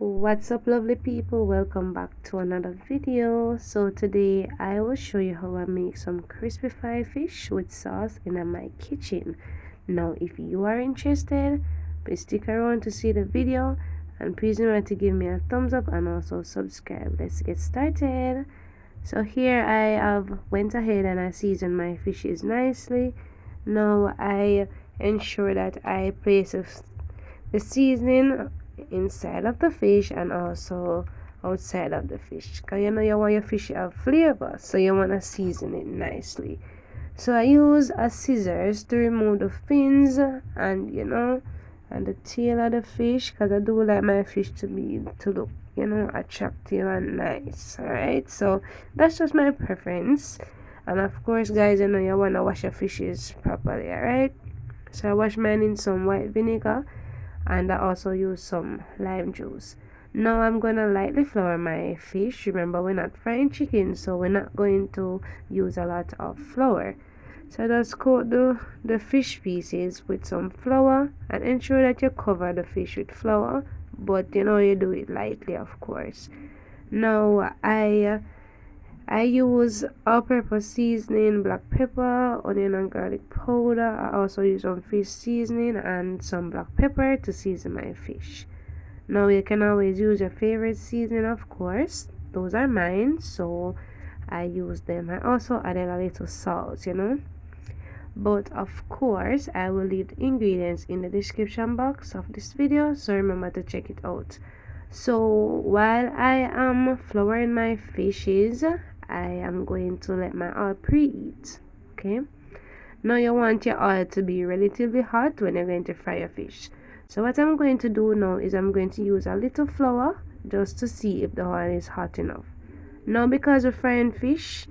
What's up, lovely people? Welcome back to another video. So today I will show you how I make some crispy fried fish with sauce in my kitchen. Now if you are interested, please stick around to see the video, and please remember to give me a thumbs up and also subscribe. Let's get started. So here I have went ahead and I seasoned my fishes nicely. Now I ensure that I place the seasoning inside of the fish and also outside of the fish, because you know you want your fish to have flavor, so you want to season it nicely. So I use a scissors to remove the fins and and the tail of the fish, because I do like my fish to look attractive and nice. All right, so that's just my preference. And of course, guys, you want to wash your fishes properly. All right, so I wash mine in some white vinegar, and I also use some lime juice. Now I'm gonna lightly flour my fish. Remember, we're not frying chicken, so we're not going to use a lot of flour. So just coat the fish pieces with some flour and ensure that you cover the fish with flour, but you do it lightly, of course. Now I use all-purpose seasoning, black pepper, onion and garlic powder. I also use some fish seasoning and some black pepper to season my fish. Now you can always use your favorite seasoning, of course. Those are mine, so I use them. I also added a little salt, But of course, I will leave the ingredients in the description box of this video, so remember to check it out. So while I am flouring my fishes, I am going to let my oil preheat. Okay, now you want your oil to be relatively hot when you're going to fry your fish. So what I'm going to do now is I'm going to use a little flour just to see if the oil is hot enough. Now because we're frying fish,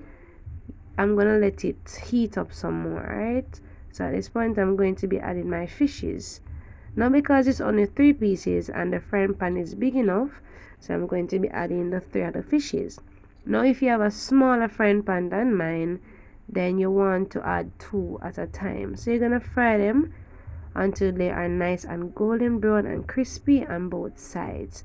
I'm gonna let it heat up some more. Alright, so at this point I'm going to be adding my fishes. Now because it's only 3 pieces and the frying pan is big enough, so I'm going to be adding the 3 other fishes. Now if you have a smaller frying pan than mine, then you want to add 2 at a time. So you're going to fry them until they are nice and golden brown and crispy on both sides.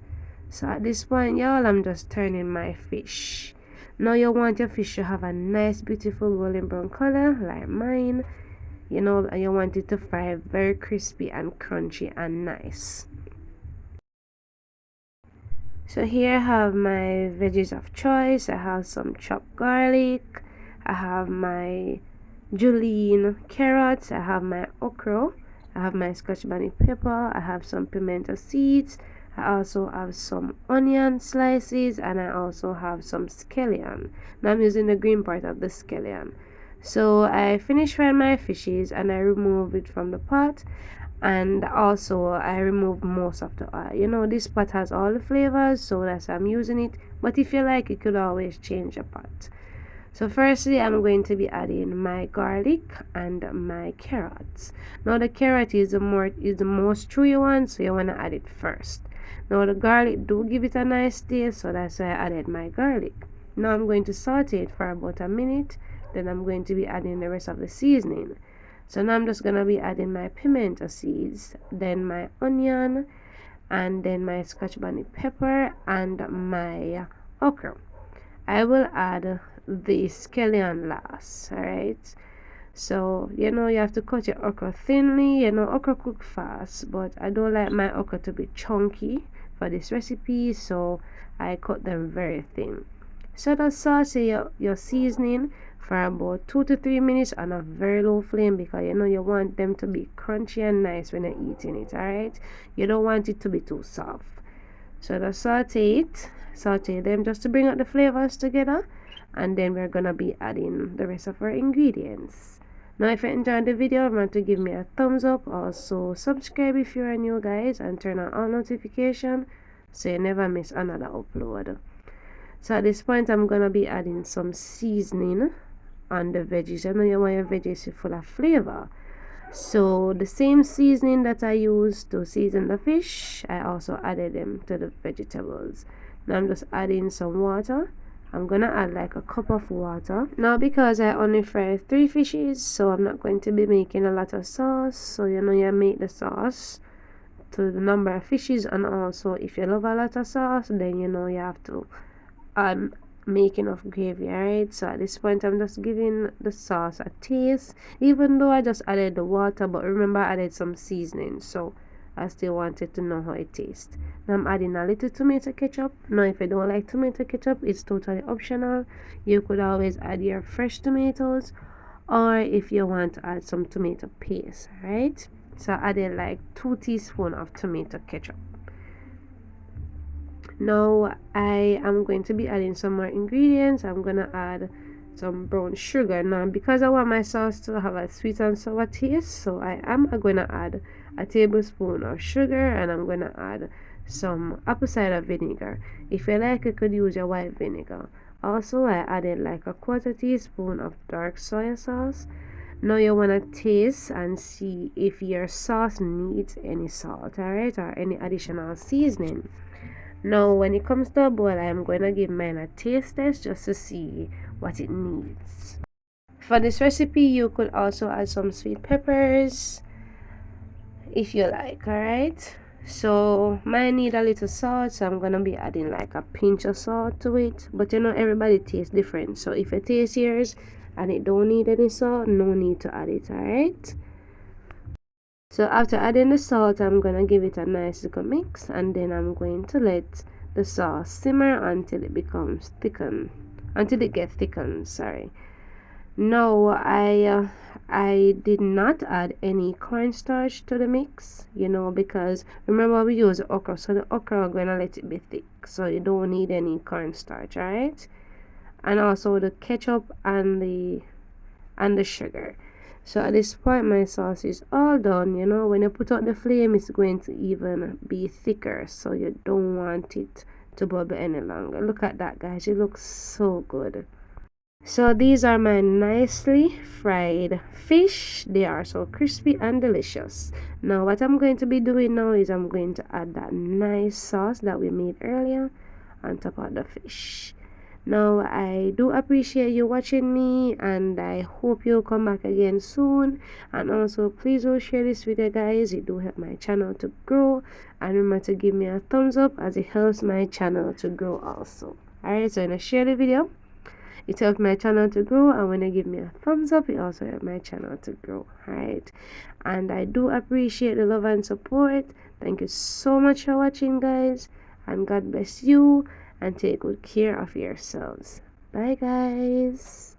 So at this point, y'all, I'm just turning my fish. Now you want your fish to have a nice beautiful golden brown color like mine. And you want it to fry very crispy and crunchy and nice. So here I have my veggies of choice. I have some chopped garlic, I have my julienne carrots, I have my okra, I have my scotch bonnet pepper, I have some pimento seeds, I also have some onion slices, and I also have some scallion. Now I'm using the green part of the scallion. So I finished frying my fishes and I remove it from the pot, and also I remove most of the oil. This pot has all the flavors, so that's why I'm using it, but if you like, you could always change the pot. So firstly, I'm going to be adding my garlic and my carrots. Now the carrot is the most chewy one, so you want to add it first. Now the garlic do give it a nice taste, so that's why I added my garlic. Now I'm going to saute it for about a minute, then I'm going to be adding the rest of the seasoning. So now I'm just going to be adding my pimento seeds, then my onion, and then my scotch bonnet pepper and my okra. I will add the scallion last. Alright, so you have to cut your okra thinly. Okra cook fast, but I don't like my okra to be chunky for this recipe, so I cut them very thin. So just saute your seasoning for about 2 to 3 minutes on a very low flame, because you want them to be crunchy and nice when you're eating it. Alright, you don't want it to be too soft. So just saute them just to bring out the flavors together, and then we're gonna be adding the rest of our ingredients. Now if you enjoyed the video, remember to give me a thumbs up. Also subscribe if you're new, guys, and turn on all notifications so you never miss another upload. So at this point, I'm gonna be adding some seasoning on the veggies. You want your veggies to be full of flavor. So the same seasoning that I used to season the fish, I also added them to the vegetables. Now I'm just adding some water. I'm gonna add like a cup of water. Now because I only fried 3 fishes, so I'm not going to be making a lot of sauce. So you make the sauce to the number of fishes, and also if you love a lot of sauce, then you know you have to make enough gravy. Alright, so at this point I'm just giving the sauce a taste, even though I just added the water, but remember I added some seasoning, so I still wanted to know how it tastes. Now I'm adding a little tomato ketchup. Now if you don't like tomato ketchup, it's totally optional. You could always add your fresh tomatoes, or if you want to add some tomato paste. Right, so I added like 2 teaspoons of tomato ketchup. Now I am going to be adding some more ingredients. I'm gonna add some brown sugar. Now because I want my sauce to have a sweet and sour taste, so I am gonna add a tablespoon of sugar, and I'm gonna add some apple cider vinegar. If you like, you could use your white vinegar. Also, I added like a 1/4 teaspoon of dark soy sauce. Now you want to taste and see if your sauce needs any salt, alright, or any additional seasoning. Now when it comes to a boil, I'm going to give mine a taste test just to see what it needs. For this recipe, you could also add some sweet peppers if you like. Alright, so mine need a little salt, so I'm gonna be adding like a pinch of salt to it, but you know everybody tastes different, so if you taste yours and it don't need any salt, no need to add it. Alright, so after adding the salt, I'm gonna give it a nice little mix, and then I'm going to let the sauce simmer until it becomes thickened, until it gets thickened, sorry. No, I did not add any cornstarch to the mix, you know, because remember we use okra, so the okra are gonna let it be thick, so you don't need any cornstarch. Alright, and also the ketchup and the sugar. So at this point my sauce is all done. You know, when you put out the flame, it's going to even be thicker, so you don't want it to bubble any longer. Look at that, guys, it looks so good. So these are my nicely fried fish. They are so crispy and delicious. Now what I'm going to be doing now is I'm going to add that nice sauce that we made earlier on top of the fish. Now I do appreciate you watching me, and I hope you'll come back again soon. And also please do share this video, guys. It do help my channel to grow, and remember to give me a thumbs up as it helps my channel to grow also. Alright, so when I share the video, it helps my channel to grow, and when you give me a thumbs up, it also helps my channel to grow. Alright, and I do appreciate the love and support. Thank you so much for watching, guys, and God bless you, and take good care of yourselves. Bye, guys.